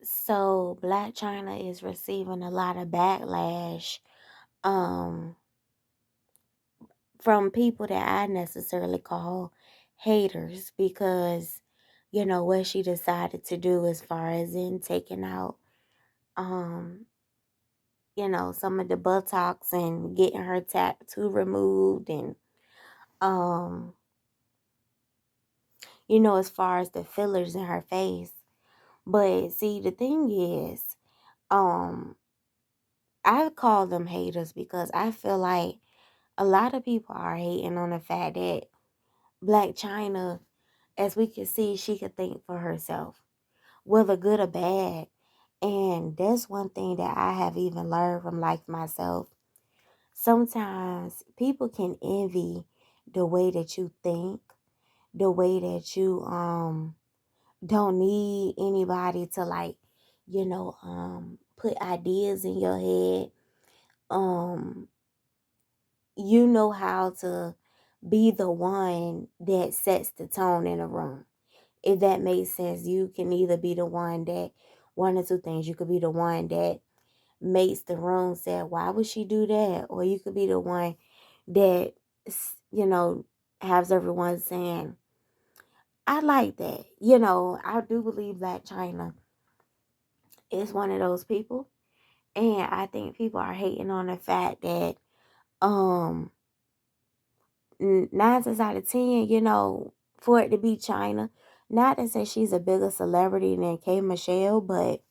So Blac Chyna is receiving a lot of backlash um from people that I necessarily call haters because what she decided to do as far as in taking out um some of the buttocks and getting her tattoo removed and um as far as the fillers in her face. But see, the thing is, um I call them haters because I feel like a lot of people are hating on the fact that Blac Chyna, as we can see, she could think for herself, whether good or bad. And that's one thing that I have even learned from life myself. Sometimes people can envy the way that you think, the way that you don't need anybody to put ideas in your head. Um you know how to be the one that sets the tone in a room. If that makes sense, you can either be the one that, one or two things. You could be the one that makes the room say, why would she do that? Or you could be the one that, you know, has everyone saying, I like that. I do believe that China is one of those people. And I think people are hating on the fact that, um, 9 times out of 10, for it to be China, not to say she's a bigger celebrity than K Michelle, but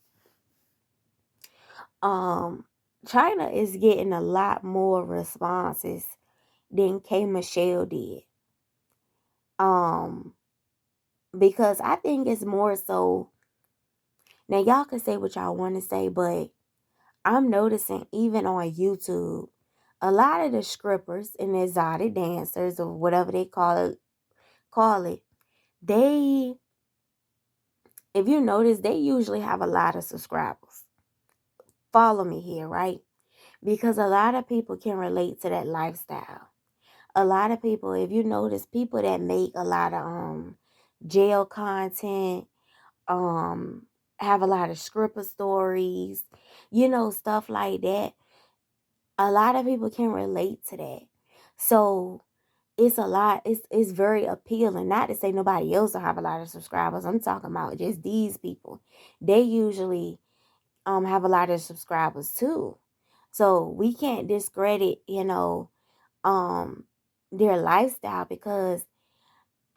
um, China is getting a lot more responses than K Michelle did. Um, because I think it's more so. Now y'all can say what y'all want to say, but I'm noticing even on YouTube, a lot of the strippers and exotic dancers or whatever they call it, they, if you notice, they usually have a lot of subscribers. Follow me here, right? Because a lot of people can relate to that lifestyle. A lot of people, if you notice, people that make a lot of jail content, um have a lot of stripper stories, stuff like that. A lot of people can relate to that. So it's a lot, it's very appealing. Not to say nobody else will have a lot of subscribers. I'm talking about just these people. They usually have a lot of subscribers too. So we can't discredit, um their lifestyle, because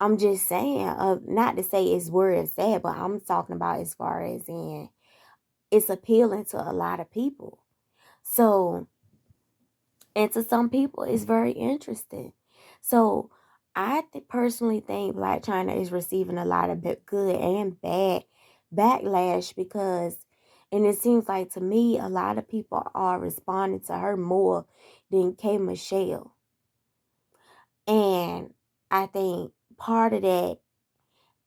I'm just saying, not to say it's where it's at, but I'm talking about as far as in it's appealing to a lot of people. So, and to some people, it's very interesting. So, I personally think Blac Chyna is receiving a lot of good and bad backlash because, and it seems like to me, a lot of people are responding to her more than K Michelle. And I think part of that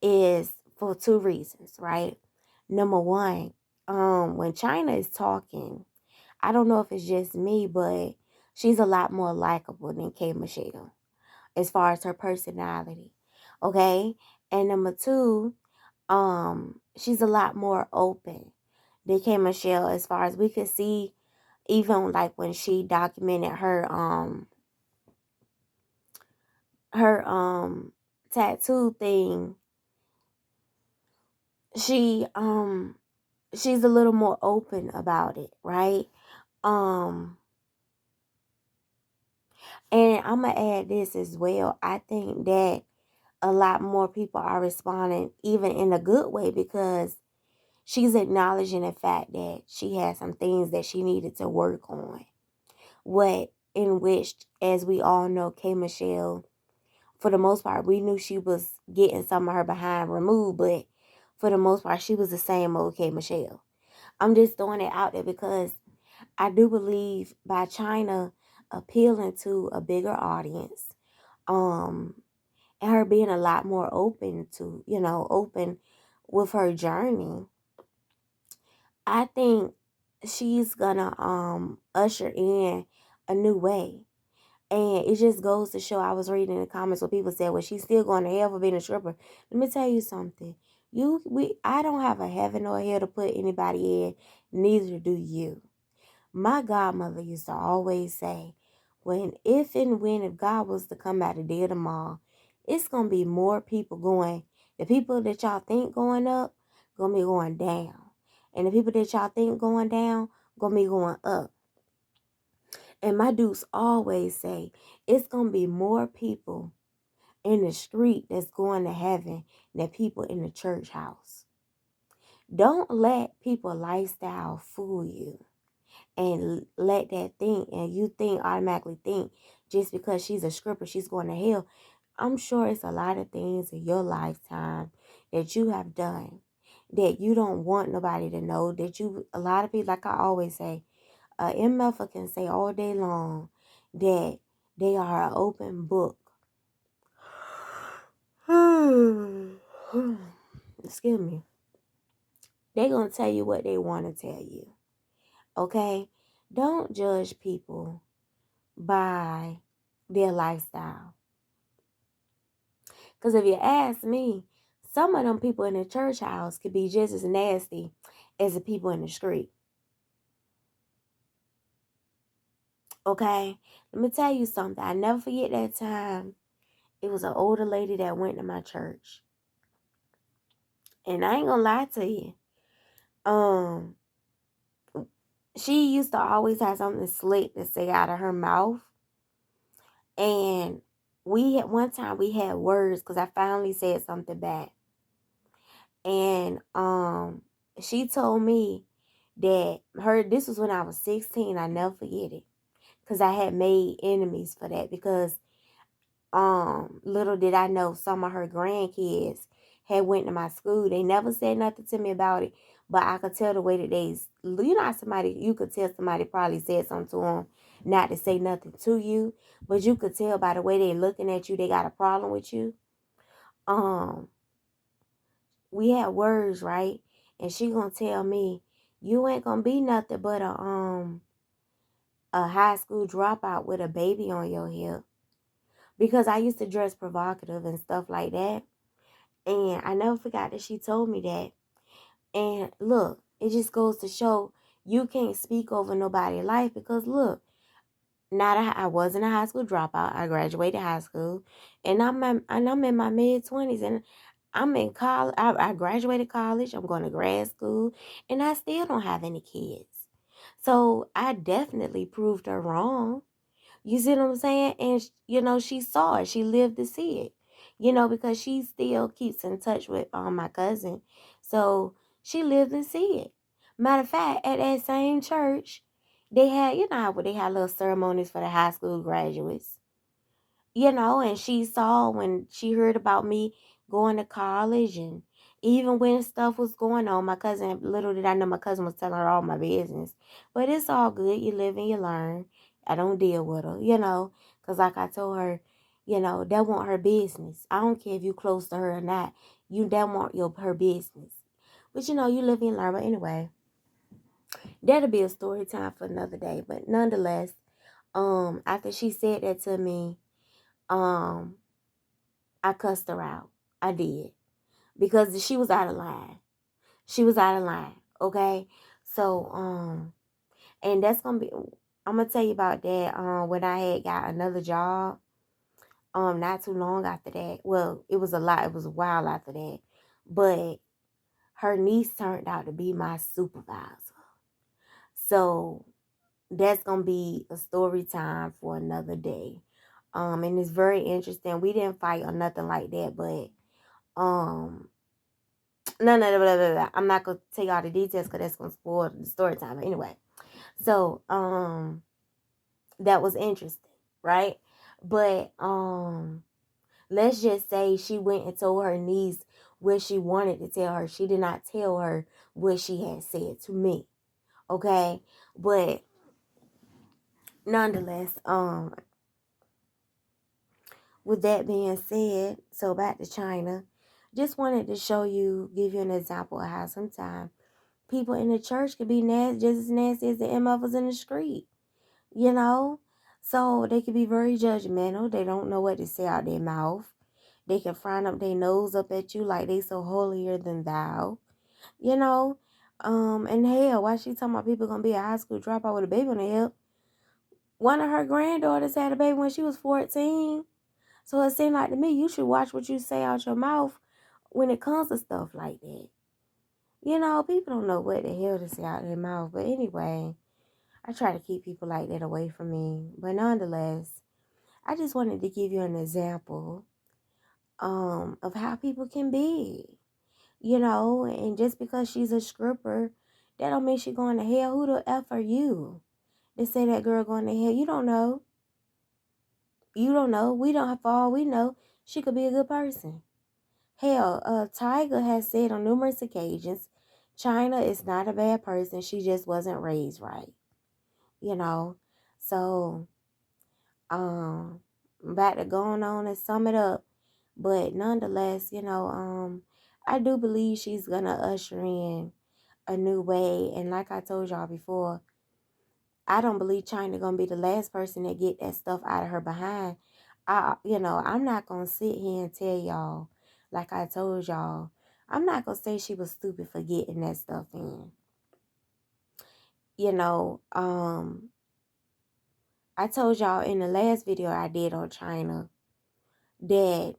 is for two reasons, right? Number one, when China is talking, I don't know if it's just me, but she's a lot more likable than K Michelle as far as her personality. Okay? And number two, she's a lot more open than K Michelle, as far as we could see, even like when she documented her tattoo thing. She um she's a little more open about it, right? Um, and I'm gonna add this as well. I think that a lot more people are responding, even in a good way, because she's acknowledging the fact that she had some things that she needed to work on. What in which, as we all know, K Michelle, for the most part, we knew she was getting some of her behind removed, but for the most part, she was the same old K Michelle. I'm just throwing it out there because I do believe by China appealing to a bigger audience, um, and her being a lot more open to, open with her journey, I think she's gonna usher in a new way. And it just goes to show, I was reading in the comments where people said, well, she's still going to hell for being a stripper. Let me tell you something. I don't have a heaven or hell to put anybody in, neither do you. My godmother used to always say, if God was to come out today or tomorrow, it's gonna be more people going. The people that y'all think going up, gonna be going down. And the people that y'all think going down, gonna be going up. And my dukes always say, it's gonna be more people in the street that's going to heaven than people in the church house. Don't let people lifestyle fool you and let that think, and you think automatically think just because she's a stripper she's going to hell. I'm sure it's a lot of things in your lifetime that you have done that you don't want nobody to know, that you, a lot of people, like I always say, a MFer can say all day long that they are an open book. Excuse me. They're going to tell you what they want to tell you. Okay? Don't judge people by their lifestyle. Because if you ask me, some of them people in the church house could be just as nasty as the people in the street. Okay? Let me tell you something. I never forget that time. It was an older lady that went to my church. And I ain't gonna lie to you. She used to always have something slick to say out of her mouth. And one time we had words because I finally said something back. And she told me that this was when I was 16. I never forget it. Because I had made enemies for that. Because little did I know some of her grandkids had went to my school. They never said nothing to me about it. But I could tell the way that you could tell somebody probably said something to them not to say nothing to you. But you could tell by the way they looking at you, they got a problem with you. We had words, right? And she gonna tell me, you ain't gonna be nothing but a high school dropout with a baby on your hip. Because I used to dress provocative and stuff like that. And I never forgot that she told me that. And look, it just goes to show you can't speak over nobody's life. Because look, I wasn't a high school dropout. I graduated high school, and I'm in my mid-20s, and I'm in college. I graduated college. I'm going to grad school, and I still don't have any kids. So I definitely proved her wrong. You see what I'm saying? And, she saw it. She lived to see it, because she still keeps in touch with my cousin. So she lived to see it. Matter of fact, at that same church, they had, how they had little ceremonies for the high school graduates. And she saw when she heard about me going to college, and even when stuff was going on, little did I know my cousin was telling her all my business. But it's all good. You live and you learn. I don't deal with her, because like I told her, that wasn't her business. I don't care if you close to her or not. That wasn't her business. But you live and you learn. But anyway, that'll be a story time for another day. But nonetheless, after she said that to me, I cussed her out. I did. Because she was out of line. She was out of line. Okay? So, and that's gonna be, I'm gonna tell you about that. When I had got another job, not too long after that. Well, it was a while after that. But her niece turned out to be my supervisor. So that's gonna be a story time for another day. And it's very interesting. We didn't fight or nothing like that, but no, blah, blah, blah. I'm not gonna tell you all the details because that's gonna spoil the story time. But anyway, so that was interesting, right? But let's just say she went and told her niece what she wanted to tell her. She did not tell her what she had said to me. Okay, but nonetheless, with that being said, so back to Chyna. Just wanted to give you an example of how sometimes people in the church could be just as nasty as the MFers in the street, So they could be very judgmental. They don't know what to say out their mouth. They can frown up their nose up at you like they so holier than thou. You know? And hell, why she talking about people gonna be a high school dropout with a baby on their hip? One of her granddaughters had a baby when she was 14. So it seemed like to me you should watch what you say out your mouth when it comes to stuff like that. You know, people don't know what the hell to say out their mouth. But anyway, I try to keep people like that away from me. But nonetheless, I just wanted to give you an example of how people can be. You know, and just because she's a stripper, that don't mean she going to hell. Who the F are you to say that girl going to hell? You don't know. You don't know. We don't have, for all we know, she could be a good person. Hell, Tiger has said on numerous occasions, Chyna is not a bad person. She just wasn't raised right. You know, so back to going on and sum it up. But nonetheless, I do believe she's gonna usher in a new way. And like I told y'all before, I don't believe Chyna gonna be the last person that get that stuff out of her behind. I'm not gonna sit here and tell y'all, like I told y'all, I'm not gonna say she was stupid for getting that stuff in. You know, I told y'all in the last video I did on Chyna that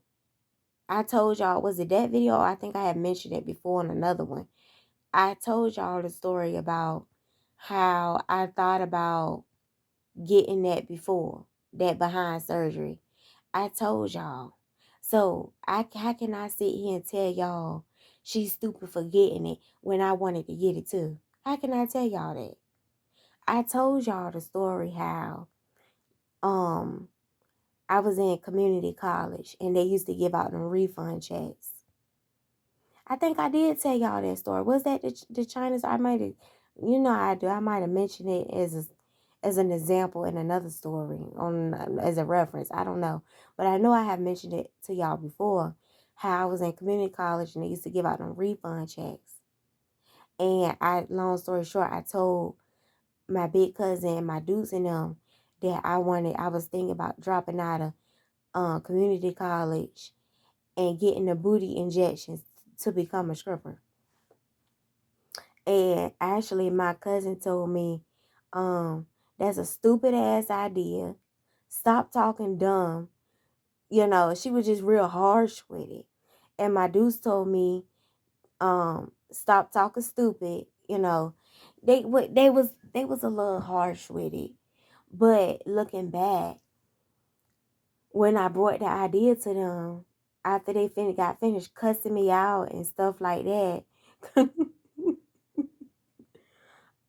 I told y'all, was it that video? I think I had mentioned it before in another one. I told y'all the story about how I thought about getting that before, that behind surgery. I told y'all. So how can I sit here and tell y'all she's stupid for getting it when I wanted to get it too? How can I tell y'all that? I told y'all the story how I was in community college and they used to give out them refund checks. I think I did tell y'all that story. Was that the China's? I might have, I do. I might have mentioned it as an example in another story on as a reference. I don't know, but I know I have mentioned it to y'all before. How I was in community college and they used to give out them refund checks. And long story short, I told my big cousin and my dudes and them that I was thinking about dropping out of community college and getting the booty injections to become a stripper. And actually, my cousin told me, that's a stupid ass idea. Stop talking dumb. She was just real harsh with it. And my dudes told me, stop talking stupid. They was a little harsh with it. But looking back, when I brought the idea to them, after they got finished cussing me out and stuff like that.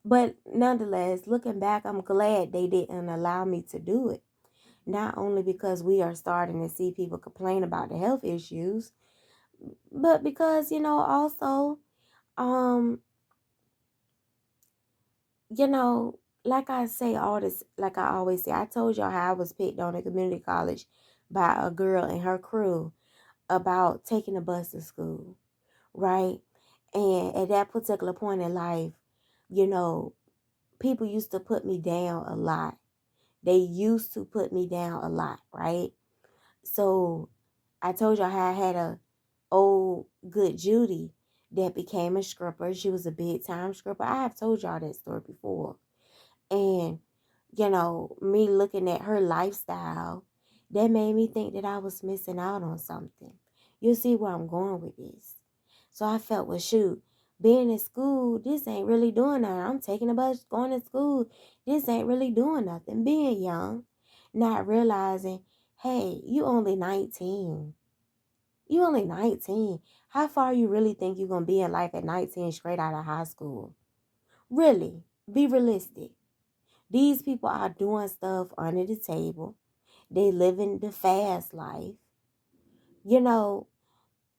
But nonetheless, looking back, I'm glad they didn't allow me to do it. Not only because we are starting to see people complain about the health issues, but because, also, um, like I say all this, like I always say, I told y'all how I was picked on at community college by a girl and her crew about taking a bus to school, right? And at that particular point in life, people used to put me down a lot. They used to put me down a lot, right? So I told y'all how I had a old good Judy that became a stripper. She was a big time stripper. I have told y'all that story before. And, me looking at her lifestyle, that made me think that I was missing out on something. You'll see where I'm going with this. So I felt, well, shoot, being in school, this ain't really doing nothing. I'm taking a bus, going to school. This ain't really doing nothing. Being young, not realizing, hey, you only 19. You only 19. How far you really think you're going to be in life at 19 straight out of high school? Really, be realistic. These people are doing stuff under the table. They living the fast life. Your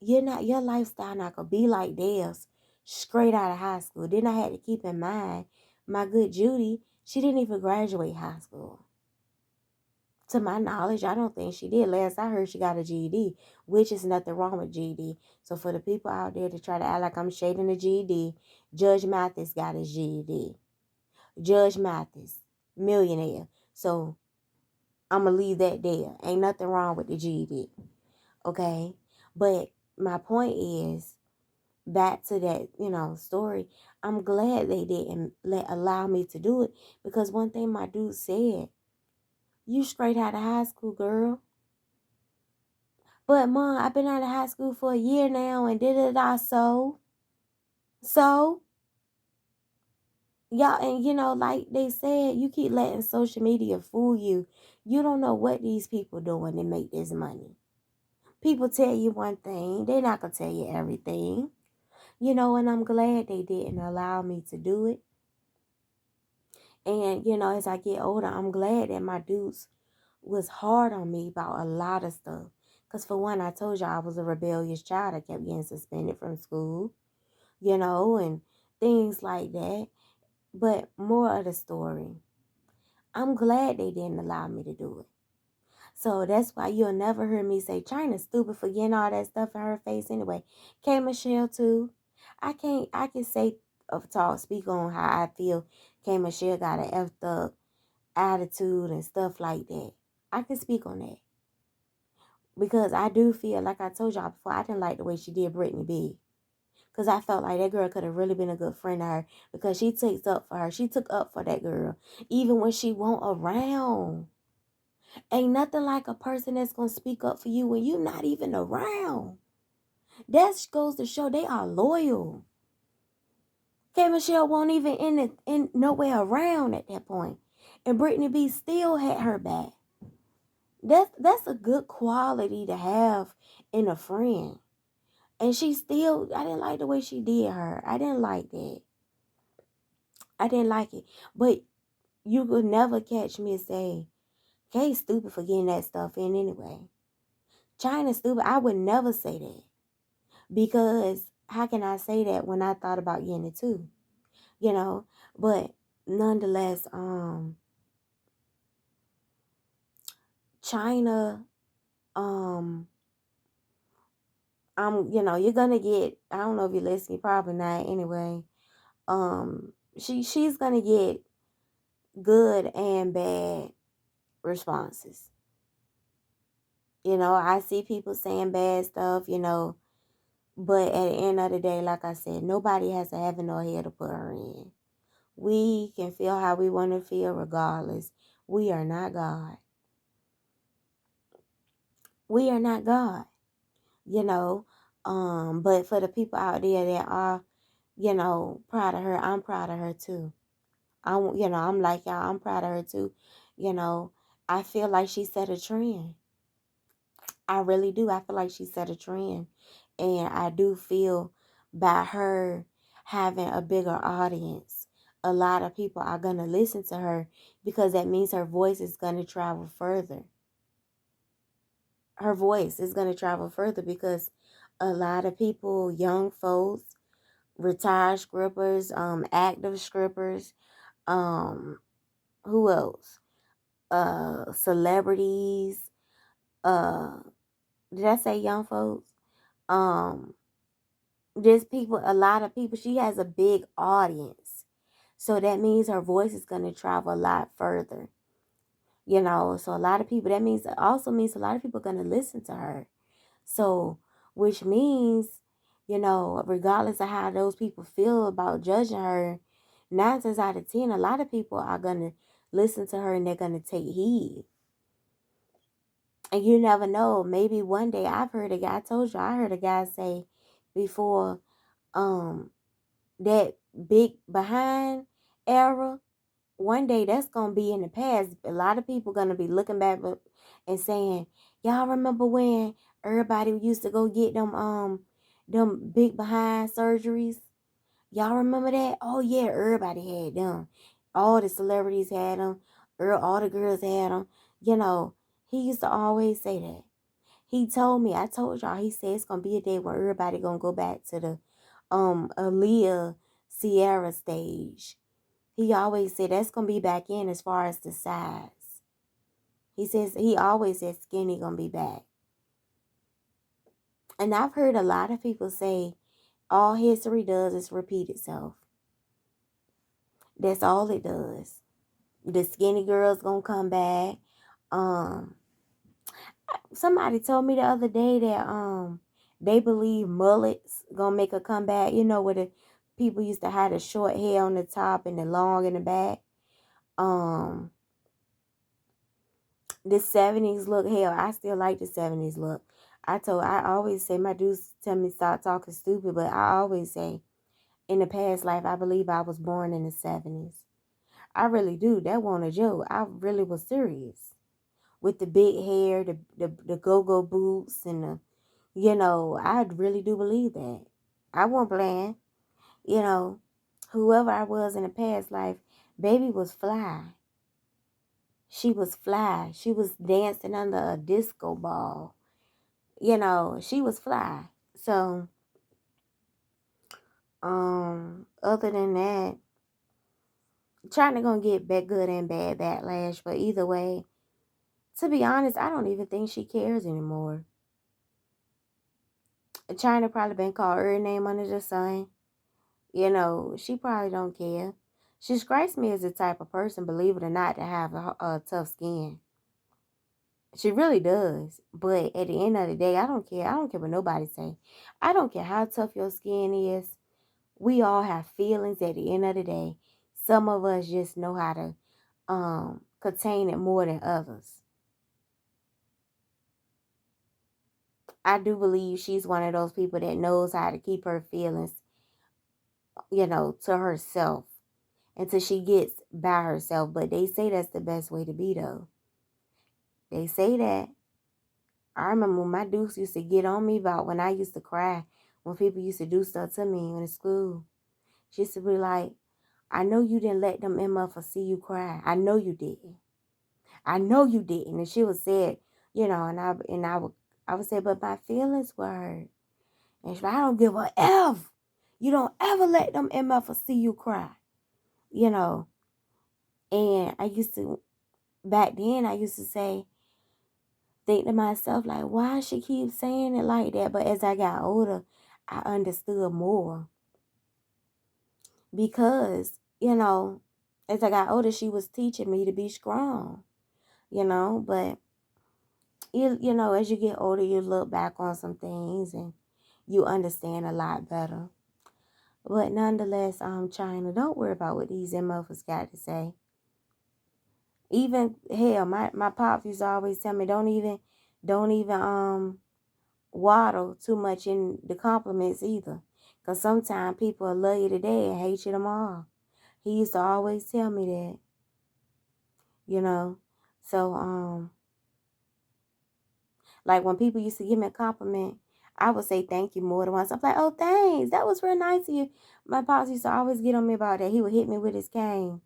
lifestyle not gonna be like theirs straight out of high school. Then I had to keep in mind my good Judy, she didn't even graduate high school. To my knowledge, I don't think she did. Last I heard, she got a GED, which is nothing wrong with GED. So for the people out there to try to act like I'm shading the GED, Judge Mathis got his GED. Judge Mathis, millionaire. So I'm going to leave that there. Ain't nothing wrong with the GED. Okay. But my point is, back to that, story. I'm glad they didn't allow me to do it, because one thing my dude said, you straight out of high school, girl. But mom, I've been out of high school for a year now and did it all so y'all, and like they said, you keep letting social media fool you. You don't know what these people doing to make this money. People tell you one thing, they're not gonna tell you everything. And I'm glad they didn't allow me to do it. And as I get older, I'm glad that my dudes was hard on me about a lot of stuff. Because for one, I told you I was a rebellious child. I kept getting suspended from school, and things like that. But more of the story, I'm glad they didn't allow me to do it. So that's why you'll never hear me say Chyna's stupid for getting all that stuff in her face anyway. K Michelle too. I can say speak on how I feel K Michelle got an effed up attitude and stuff like that. I can speak on that. Because I do feel, like I told y'all before, I didn't like the way she did Brittany B. Because I felt like that girl could have really been a good friend to her. Because she takes up for her. She took up for that girl. Even when she won't around. Ain't nothing like a person that's going to speak up for you when you're not even around. That goes to show they are loyal. K Michelle won't even in nowhere around at that point. And Brittany B still had her back. That's a good quality to have in a friend. And she still, I didn't like the way she did her. I didn't like that. I didn't like it. But you could never catch me and say, Kay's stupid for getting that stuff in anyway. Chyna's stupid. I would never say that. Because how can I say that when I thought about getting it too? But nonetheless, Chyna, you're gonna get, I don't know if you're listening, probably not anyway. She's gonna get good and bad responses. I see people saying bad stuff, but at the end of the day, like I said, nobody has a heaven or hell to put her in. We can feel how we want to feel regardless. We are not God. We are not God, but for the people out there that are, proud of her, I'm proud of her too. I'm like y'all, I'm proud of her too. I feel like she set a trend. I really do. I feel like she set a trend. And I do feel by her having a bigger audience, a lot of people are going to listen to her, because that means her voice is going to travel further. Her voice is going to travel further because a lot of people, young folks, retired scrippers, active scrippers, who else? Celebrities, did I say young folks? There's people, a lot of people. She has a big audience. So that means her voice is going to travel a lot further. So a lot of people, that means, also means a lot of people are going to listen to her. So, which means, regardless of how those people feel about judging her, 9 times out of 10, a lot of people are going to listen to her and they're going to take heed. And you never know. Maybe one day, I heard a guy say before, that big behind era, one day that's going to be in the past. A lot of people going to be looking back and saying, y'all remember when everybody used to go get them big behind surgeries? Y'all remember that? Oh yeah, everybody had them. All the celebrities had them. All the girls had them. He used to always say that. He told me, I told y'all, he said it's going to be a day where everybody going to go back to the Aaliyah Sierra stage. He always said that's going to be back in as far as the size. He always said skinny going to be back. And I've heard a lot of people say all history does is repeat itself. That's all it does. The skinny girl's going to come back. Somebody told me the other day that they believe mullets gonna make a comeback. You know where the people used to have the short hair on the top and the long in the back. Um, the 70s look. Hell, I still like the 70s look. I always say, my dudes tell me stop talking stupid, but I always say in the past life I believe I was born in the 70s. I really do. That wasn't a joke. I really was serious. With the big hair, the go-go boots, and the, I really do believe that. I wasn't playing. You know, whoever I was in the past life, baby was fly. She was fly. She was dancing under a disco ball. She was fly. So, other than that, China gonna get back good and bad backlash, but either way, to be honest, I don't even think she cares anymore. China probably been called every name under the sun. She probably don't care. She strikes me as the type of person, believe it or not, to have a tough skin. She really does. But at the end of the day, I don't care. I don't care what nobody say. I don't care how tough your skin is. We all have feelings at the end of the day. Some of us just know how to contain it more than others. I do believe she's one of those people that knows how to keep her feelings, to herself until she gets by herself. But they say that's the best way to be, though. They say that. I remember when my dukes used to get on me about when I used to cry, when people used to do stuff to me in school. She used to be like, I know you didn't let them MFers see you cry. I know you didn't. I know you didn't. And she would say it, I would say, but my feelings were hurt. And she's like, I don't give a F. You don't ever let them MFers see you cry. And back then I used to think to myself, like, why she keep saying it like that? But as I got older, I understood more. Because, as I got older, she was teaching me to be strong, but as you get older, you look back on some things and you understand a lot better. But nonetheless, China, don't worry about what these MFers got to say. Even hell, my pops used to always tell me, don't even waddle too much in the compliments either. Because sometimes people will love you today and hate you tomorrow. He used to always tell me that. So, like when people used to give me a compliment, I would say thank you more than once. I'm like, oh, thanks. That was real nice of you. My pops used to always get on me about that. He would hit me with his cane.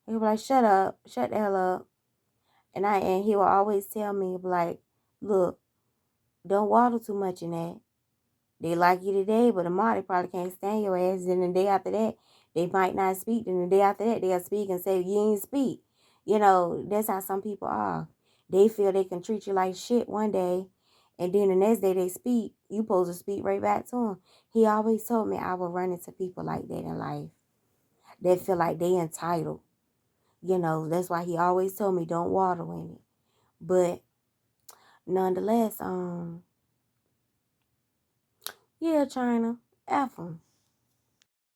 He would be like, shut up. Shut the hell up. And he would always tell me, like, look, don't waddle too much in that. They like you today, but tomorrow they probably can't stand your ass. And the day after that, they might not speak. And the day after that, they'll speak and say, you ain't speak. That's how some people are. They feel they can treat you like shit one day. And then the next day they speak, you supposed to speak right back to them. He always told me I would run into people like that in life. They feel like they entitled. That's why he always told me don't waddle in it. But nonetheless, yeah, China, F 'em.